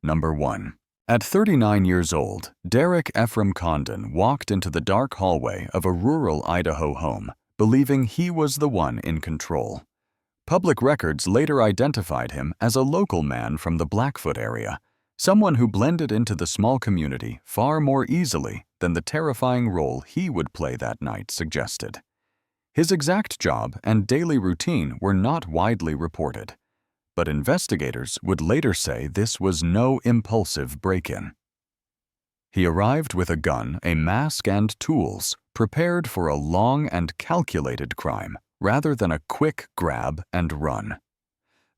Number 1. At 39 years old, Derek Ephraim Condon walked into the dark hallway of a rural Idaho home, believing he was the one in control. Public records later identified him as a local man from the Blackfoot area, someone who blended into the small community far more easily than the terrifying role he would play that night suggested. His exact job and daily routine were not widely reported, but investigators would later say this was no impulsive break-in. He arrived with a gun, a mask, and tools, prepared for a long and calculated crime rather than a quick grab and run.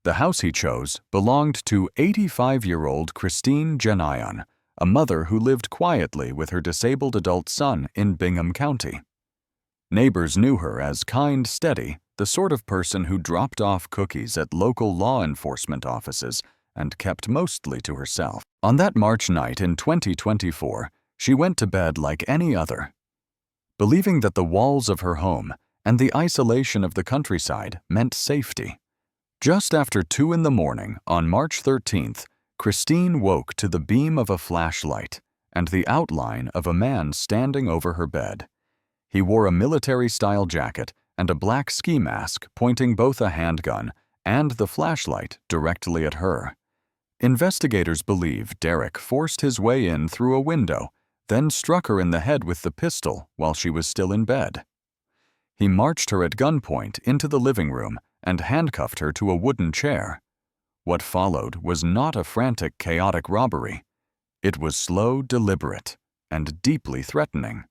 The house he chose belonged to 85-year-old Christine Janion, a mother who lived quietly with her disabled adult son in Bingham County. Neighbors knew her as kind, steady, the sort of person who dropped off cookies at local law enforcement offices and kept mostly to herself. On that March night in 2024, she went to bed like any other, believing that the walls of her home and the isolation of the countryside meant safety. Just after 2 in the morning on March 13th, Christine woke to the beam of a flashlight and the outline of a man standing over her bed. He wore a military-style jacket and a black ski mask pointing both a handgun and the flashlight directly at her. Investigators believe Derek forced his way in through a window, then struck her in the head with the pistol while she was still in bed. He marched her at gunpoint into the living room and handcuffed her to a wooden chair. What followed was not a frantic, chaotic robbery. It was slow, deliberate, and deeply threatening.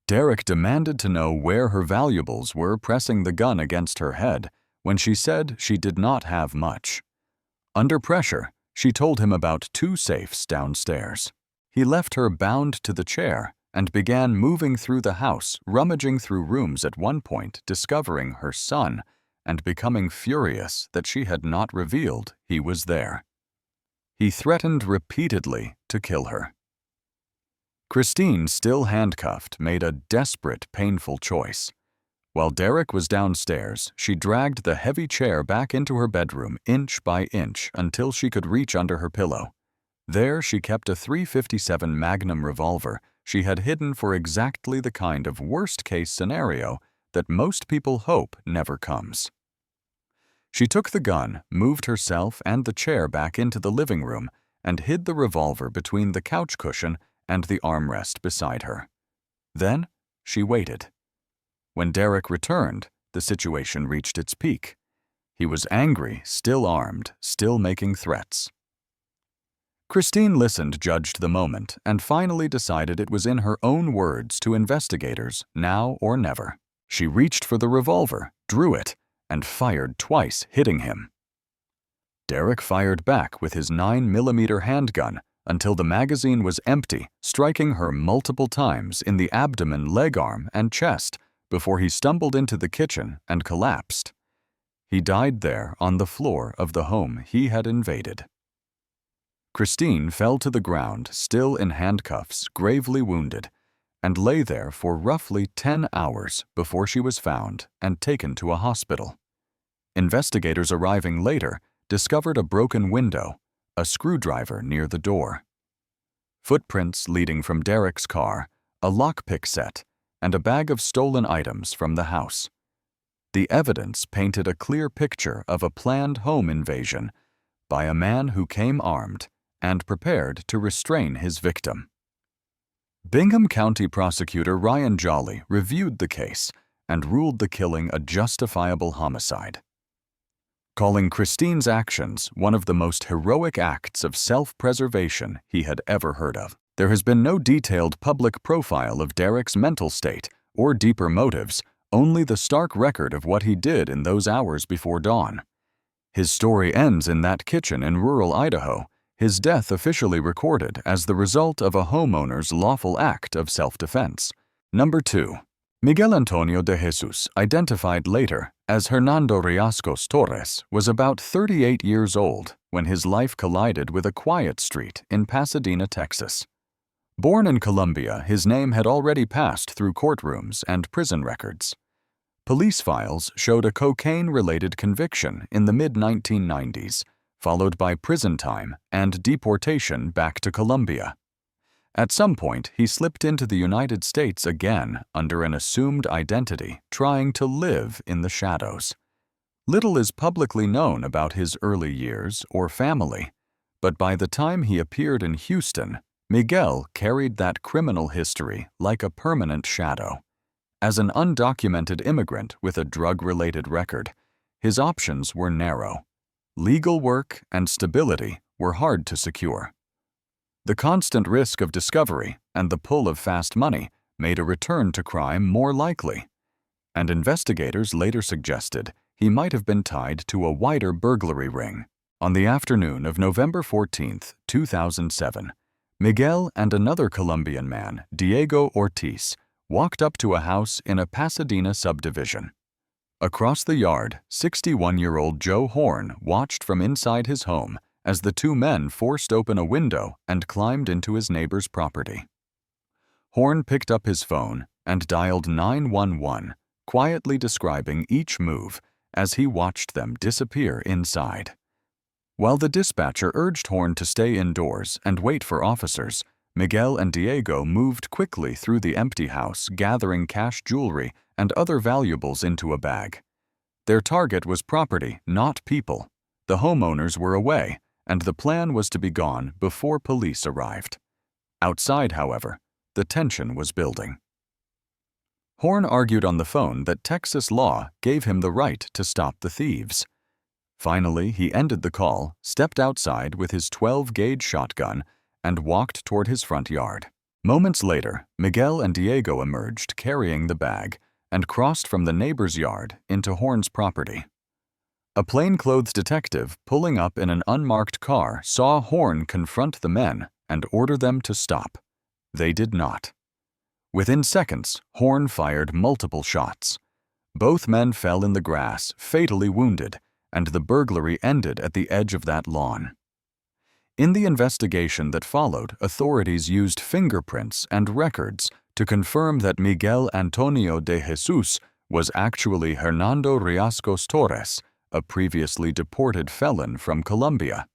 Derek demanded to know where her valuables were, pressing the gun against her head when she said she did not have much. Under pressure, she told him about 2 safes downstairs. He left her bound to the chair and began moving through the house, rummaging through rooms at one point, discovering her son and becoming furious that she had not revealed he was there. He threatened repeatedly to kill her. Christine, still handcuffed, made a desperate, painful choice. While Derek was downstairs, she dragged the heavy chair back into her bedroom inch by inch until she could reach under her pillow. There she kept a .357 Magnum revolver she had hidden for exactly the kind of worst-case scenario that most people hope never comes. She took the gun, moved herself and the chair back into the living room, and hid the revolver between the couch cushion and the armrest beside her. Then she waited. When Derek returned, the situation reached its peak. He was angry, still armed, still making threats. Christine listened, judged the moment, and finally decided it was in her own words to investigators, now or never. She reached for the revolver, drew it, and fired twice, hitting him. Derek fired back with his 9mm handgun until the magazine was empty, striking her multiple times in the abdomen, leg arm, and chest before he stumbled into the kitchen and collapsed. He died there on the floor of the home he had invaded. Christine fell to the ground, still in handcuffs, gravely wounded, and lay there for roughly 10 hours before she was found and taken to a hospital. Investigators arriving later discovered a broken window, a screwdriver near the door, footprints leading from Derek's car, a lockpick set, and a bag of stolen items from the house. The evidence painted a clear picture of a planned home invasion by a man who came armed and prepared to restrain his victim. Bingham County Prosecutor Ryan Jolly reviewed the case and ruled the killing a justifiable homicide, calling Christine's actions one of the most heroic acts of self-preservation he had ever heard of. There has been no detailed public profile of Derek's mental state or deeper motives, only the stark record of what he did in those hours before dawn. His story ends in that kitchen in rural Idaho, his death officially recorded as the result of a homeowner's lawful act of self-defense. Number 2. Miguel Antonio De Jesus, identified later as Hernando Riascos Torres, was about 38 years old when his life collided with a quiet street in Pasadena, Texas. Born in Colombia, his name had already passed through courtrooms and prison records. Police files showed a cocaine-related conviction in the mid-1990s followed by prison time and deportation back to Colombia. At some point, he slipped into the United States again under an assumed identity, trying to live in the shadows. Little is publicly known about his early years or family, but by the time he appeared in Houston, Miguel carried that criminal history like a permanent shadow. As an undocumented immigrant with a drug-related record, his options were narrow. Legal work and stability were hard to secure. The constant risk of discovery and the pull of fast money made a return to crime more likely, and investigators later suggested he might have been tied to a wider burglary ring. On the afternoon of November 14, 2007, Miguel and another Colombian man, Diego Ortiz, walked up to a house in a Pasadena subdivision. Across the yard, 61-year-old Joe Horn watched from inside his home as the two men forced open a window and climbed into his neighbor's property. Horn picked up his phone and dialed 911, quietly describing each move as he watched them disappear inside. While the dispatcher urged Horn to stay indoors and wait for officers, Miguel and Diego moved quickly through the empty house, gathering cash jewelry and other valuables into a bag. Their target was property, not people. The homeowners were away, and the plan was to be gone before police arrived. Outside, however, the tension was building. Horn argued on the phone that Texas law gave him the right to stop the thieves. Finally, he ended the call, stepped outside with his 12-gauge shotgun, and walked toward his front yard. Moments later, Miguel and Diego emerged carrying the bag and crossed from the neighbor's yard into Horn's property. A plainclothes detective pulling up in an unmarked car saw Horn confront the men and order them to stop. They did not. Within seconds, Horn fired multiple shots. Both men fell in the grass, fatally wounded, and the burglary ended at the edge of that lawn. In the investigation that followed, authorities used fingerprints and records to confirm that Miguel Antonio De Jesus was actually Hernando Riascos Torres, a previously deported felon from Colombia.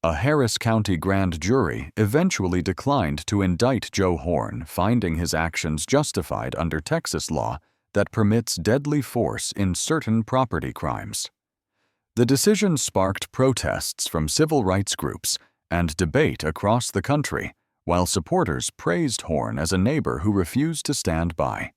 A Harris County grand jury eventually declined to indict Joe Horn, finding his actions justified under Texas law that permits deadly force in certain property crimes. The decision sparked protests from civil rights groups and debate across the country, while supporters praised Horn as a neighbor who refused to stand by.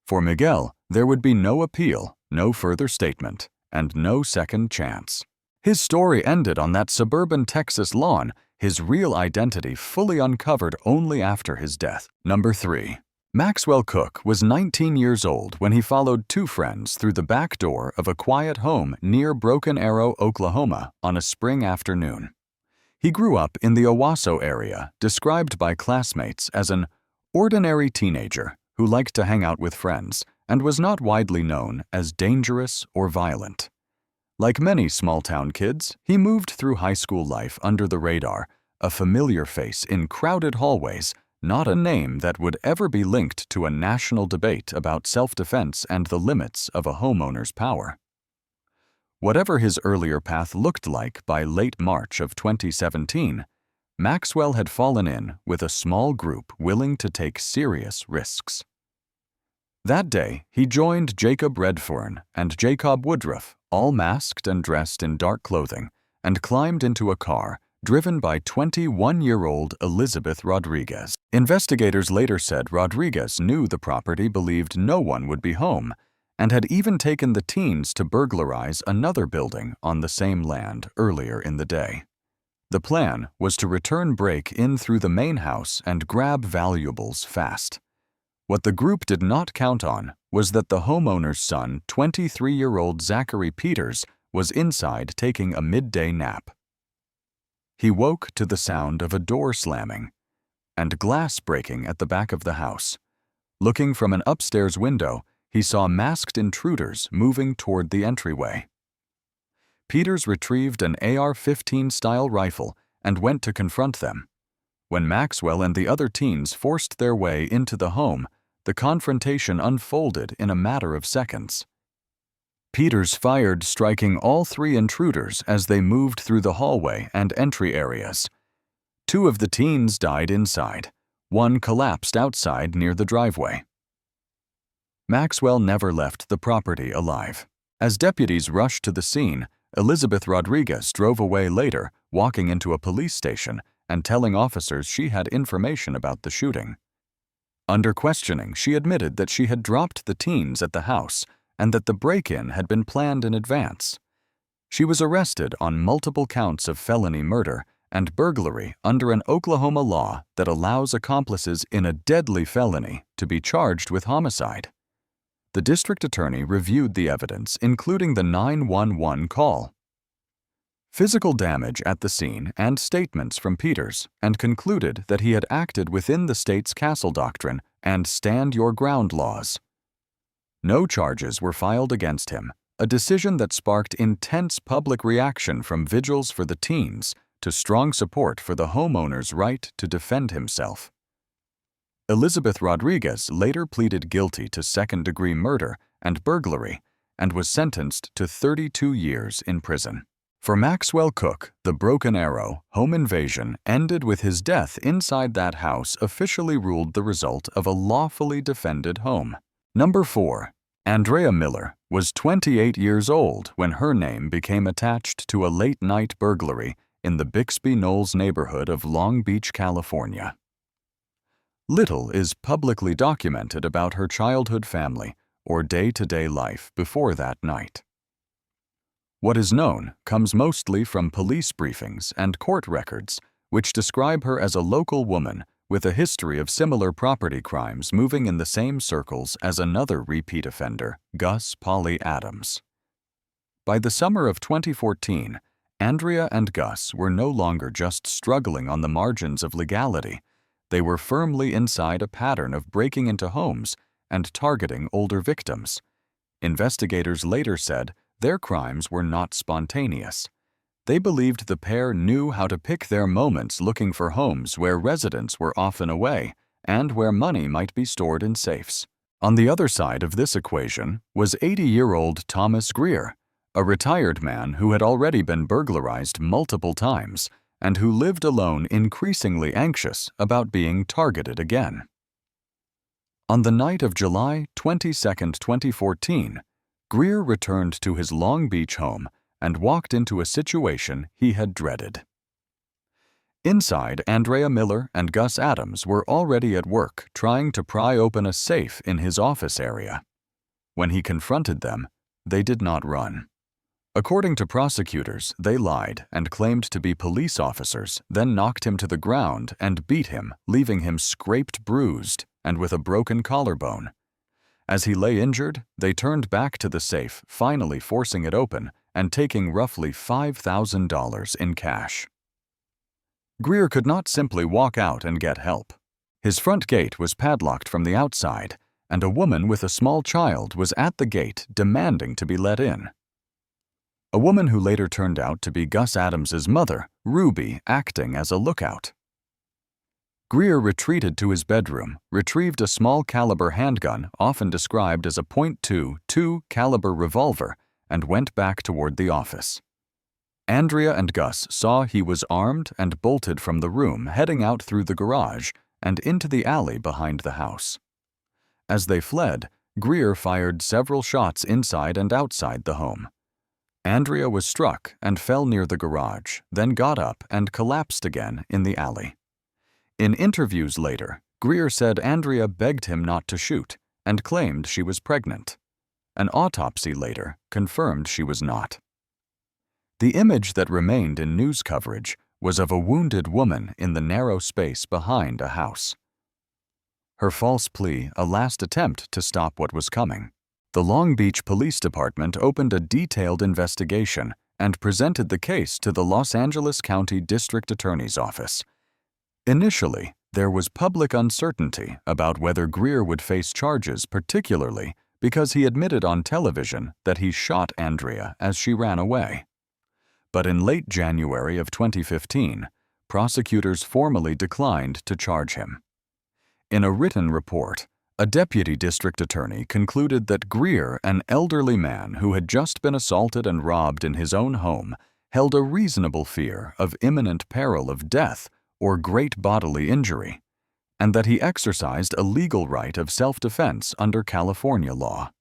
For Miguel, there would be no appeal, no further statement, and no second chance. His story ended on that suburban Texas lawn, his real identity fully uncovered only after his death. Number 3. Maxwell Cook was 19 years old when he followed two friends through the back door of a quiet home near Broken Arrow, Oklahoma, on a spring afternoon. He grew up in the Owasso area, described by classmates as an ordinary teenager who liked to hang out with friends and was not widely known as dangerous or violent. Like many small-town kids, he moved through high school life under the radar, a familiar face in crowded hallways, not a name that would ever be linked to a national debate about self-defense and the limits of a homeowner's power. Whatever his earlier path looked like by late March of 2017, Maxwell had fallen in with a small group willing to take serious risks. That day, he joined Jacob Redfern and Jacob Woodruff, all masked and dressed in dark clothing, and climbed into a car driven by 21-year-old Elizabeth Rodriguez. Investigators later said Rodriguez knew the property believed no one would be home and had even taken the teens to burglarize another building on the same land earlier in the day. The plan was to return break in through the main house and grab valuables fast. What the group did not count on was that the homeowner's son, 23-year-old Zachary Peters, was inside taking a midday nap. He woke to the sound of a door slamming and glass breaking at the back of the house. Looking from an upstairs window, he saw masked intruders moving toward the entryway. Peters retrieved an AR-15-style rifle and went to confront them. When Maxwell and the other teens forced their way into the home, the confrontation unfolded in a matter of seconds. Peters fired, striking all three intruders as they moved through the hallway and entry areas. Two of the teens died inside. One collapsed outside near the driveway. Maxwell never left the property alive. As deputies rushed to the scene, Elizabeth Rodriguez drove away later, walking into a police station and telling officers she had information about the shooting. Under questioning, she admitted that she had dropped the teens at the house and that the break-in had been planned in advance. She was arrested on multiple counts of felony murder and burglary under an Oklahoma law that allows accomplices in a deadly felony to be charged with homicide. The district attorney reviewed the evidence, including the 911 call, physical damage at the scene, and statements from Peters, and concluded that he had acted within the state's castle doctrine and stand your ground laws. No charges were filed against him, a decision that sparked intense public reaction from vigils for the teens to strong support for the homeowner's right to defend himself. Elizabeth Rodriguez later pleaded guilty to second-degree murder and burglary and was sentenced to 32 years in prison. For Maxwell Cook, the Broken Arrow home invasion ended with his death inside that house officially ruled the result of a lawfully defended home. Number 4. Andrea Miller was 28 years old when her name became attached to a late-night burglary in the Bixby Knolls neighborhood of Long Beach, California. Little is publicly documented about her childhood family or day-to-day life before that night. What is known comes mostly from police briefings and court records, which describe her as a local woman with a history of similar property crimes moving in the same circles as another repeat offender, Gus "Polly" Adams. By the summer of 2014, Andrea and Gus were no longer just struggling on the margins of legality. They were firmly inside a pattern of breaking into homes and targeting older victims. Investigators later said their crimes were not spontaneous. They believed the pair knew how to pick their moments looking for homes where residents were often away and where money might be stored in safes. On the other side of this equation was 80-year-old Thomas Greer, a retired man who had already been burglarized multiple times and who lived alone, increasingly anxious about being targeted again. On the night of July 22, 2014, Greer returned to his Long Beach home and walked into a situation he had dreaded. Inside, Andrea Miller and Gus Adams were already at work trying to pry open a safe in his office area. When he confronted them, they did not run. According to prosecutors, they lied and claimed to be police officers, then knocked him to the ground and beat him, leaving him scraped, bruised, and with a broken collarbone. As he lay injured, they turned back to the safe, finally forcing it open and taking roughly $5,000 in cash. Greer could not simply walk out and get help. His front gate was padlocked from the outside, and a woman with a small child was at the gate demanding to be let in. A woman who later turned out to be Gus Adams's mother, Ruby, acting as a lookout. Greer retreated to his bedroom, retrieved a small-caliber handgun, often described as a .22 caliber revolver, and went back toward the office. Andrea and Gus saw he was armed and bolted from the room, heading out through the garage and into the alley behind the house. As they fled, Greer fired several shots inside and outside the home. Andrea was struck and fell near the garage, then got up and collapsed again in the alley. In interviews later, Greer said Andrea begged him not to shoot and claimed she was pregnant. An autopsy later confirmed she was not. The image that remained in news coverage was of a wounded woman in the narrow space behind a house. Her false plea, a last attempt to stop what was coming. The Long Beach Police Department opened a detailed investigation and presented the case to the Los Angeles County District Attorney's Office. Initially, there was public uncertainty about whether Greer would face charges, particularly because he admitted on television that he shot Andrea as she ran away. But in late January of 2015, prosecutors formally declined to charge him. In a written report, A deputy district attorney concluded that Greer, an elderly man who had just been assaulted and robbed in his own home, held a reasonable fear of imminent peril of death or great bodily injury, and that he exercised a legal right of self-defense under California law.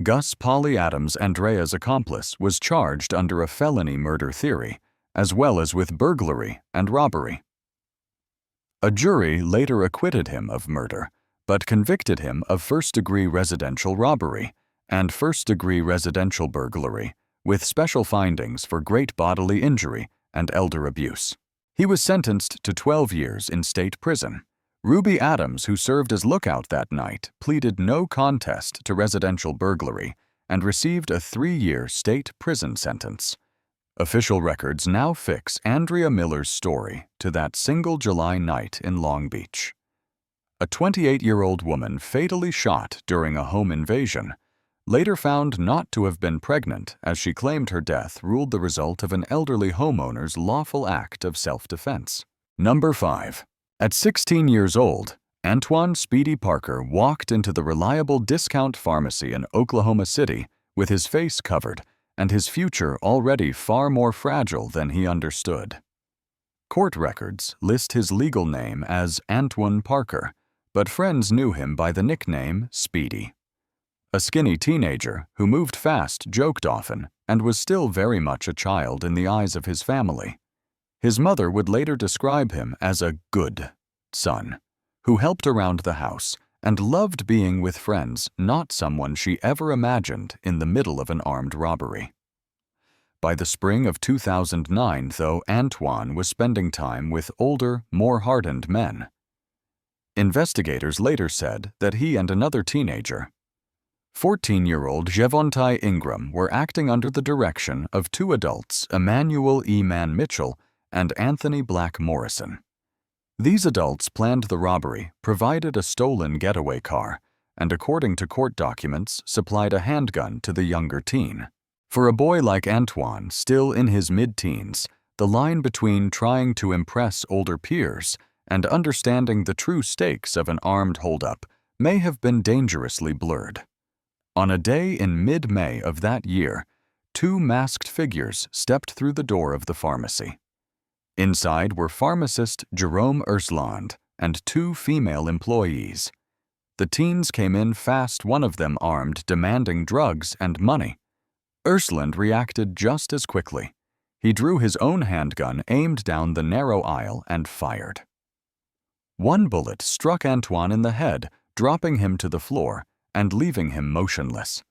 Gus Polly Adams, Andrea's accomplice, was charged under a felony murder theory, as well as with burglary and robbery. A jury later acquitted him of murder, but convicted him of first-degree residential robbery and first-degree residential burglary, with special findings for great bodily injury and elder abuse. He was sentenced to 12 years in state prison. Ruby Adams, who served as lookout that night, pleaded no contest to residential burglary and received a 3-year state prison sentence. Official records now fix Andrea Miller's story to that single July night in Long Beach. A 28-year-old woman fatally shot during a home invasion, later found not to have been pregnant as she claimed her death ruled the result of an elderly homeowner's lawful act of self-defense. Number 5. At 16 years old, Antoine Speedy Parker walked into the reliable discount pharmacy in Oklahoma City with his face covered and his future already far more fragile than he understood. Court records list his legal name as Antoine Parker, but friends knew him by the nickname Speedy. A skinny teenager who moved fast, joked often, and was still very much a child in the eyes of his family. His mother would later describe him as a good son, who helped around the house and loved being with friends, not someone she ever imagined in the middle of an armed robbery. By the spring of 2009, though, Antoine was spending time with older, more hardened men. Investigators later said that he and another teenager, 14-year-old Javontai Ingram, were acting under the direction of 2 adults, Emmanuel E. Mann Mitchell and Anthony Black Morrison. These adults planned the robbery, provided a stolen getaway car, and according to court documents, supplied a handgun to the younger teen. For a boy like Antoine, still in his mid-teens, the line between trying to impress older peers and understanding the true stakes of an armed holdup may have been dangerously blurred. On a day in mid-May of that year, 2 masked figures stepped through the door of the pharmacy. Inside were pharmacist Jerome Ersland and 2 female employees. The teens came in fast, one of them armed, demanding drugs and money. Ersland reacted just as quickly. He drew his own handgun, aimed down the narrow aisle, and fired. 1 bullet struck Antoine in the head, dropping him to the floor and leaving him motionless.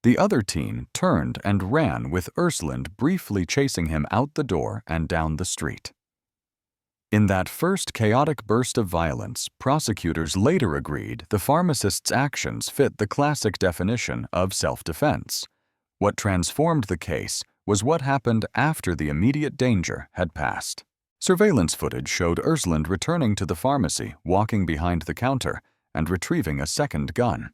The other teen turned and ran, with Ersland briefly chasing him out the door and down the street. In that first chaotic burst of violence, prosecutors later agreed the pharmacist's actions fit the classic definition of self-defense. What transformed the case was what happened after the immediate danger had passed. Surveillance footage showed Ersland returning to the pharmacy, walking behind the counter, and retrieving a second gun.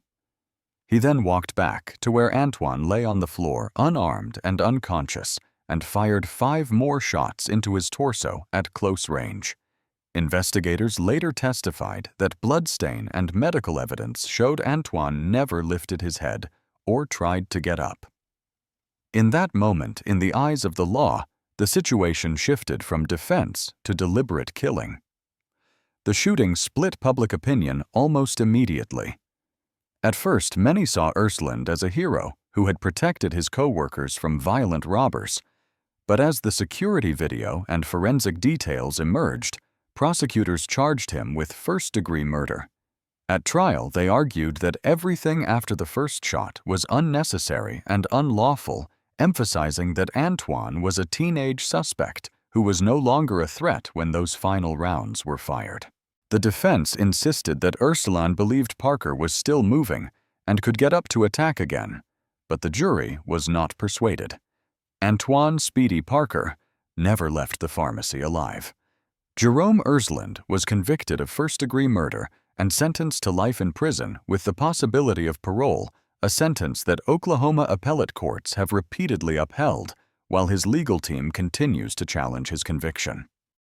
He then walked back to where Antoine lay on the floor, unarmed and unconscious, and fired 5 more shots into his torso at close range. Investigators later testified that bloodstain and medical evidence showed Antoine never lifted his head or tried to get up. In that moment, in the eyes of the law, the situation shifted from defense to deliberate killing. The shooting split public opinion almost immediately. At first, many saw Ersland as a hero who had protected his co-workers from violent robbers. But as the security video and forensic details emerged, prosecutors charged him with first-degree murder. At trial, they argued that everything after the first shot was unnecessary and unlawful, emphasizing that Antoine was a teenage suspect who was no longer a threat when those final rounds were fired. The defense insisted that Ersland believed Parker was still moving and could get up to attack again, but the jury was not persuaded. Antoine Speedy Parker never left the pharmacy alive. Jerome Ersland was convicted of first-degree murder and sentenced to life in prison with the possibility of parole, a sentence that Oklahoma appellate courts have repeatedly upheld, while his legal team continues to challenge his conviction.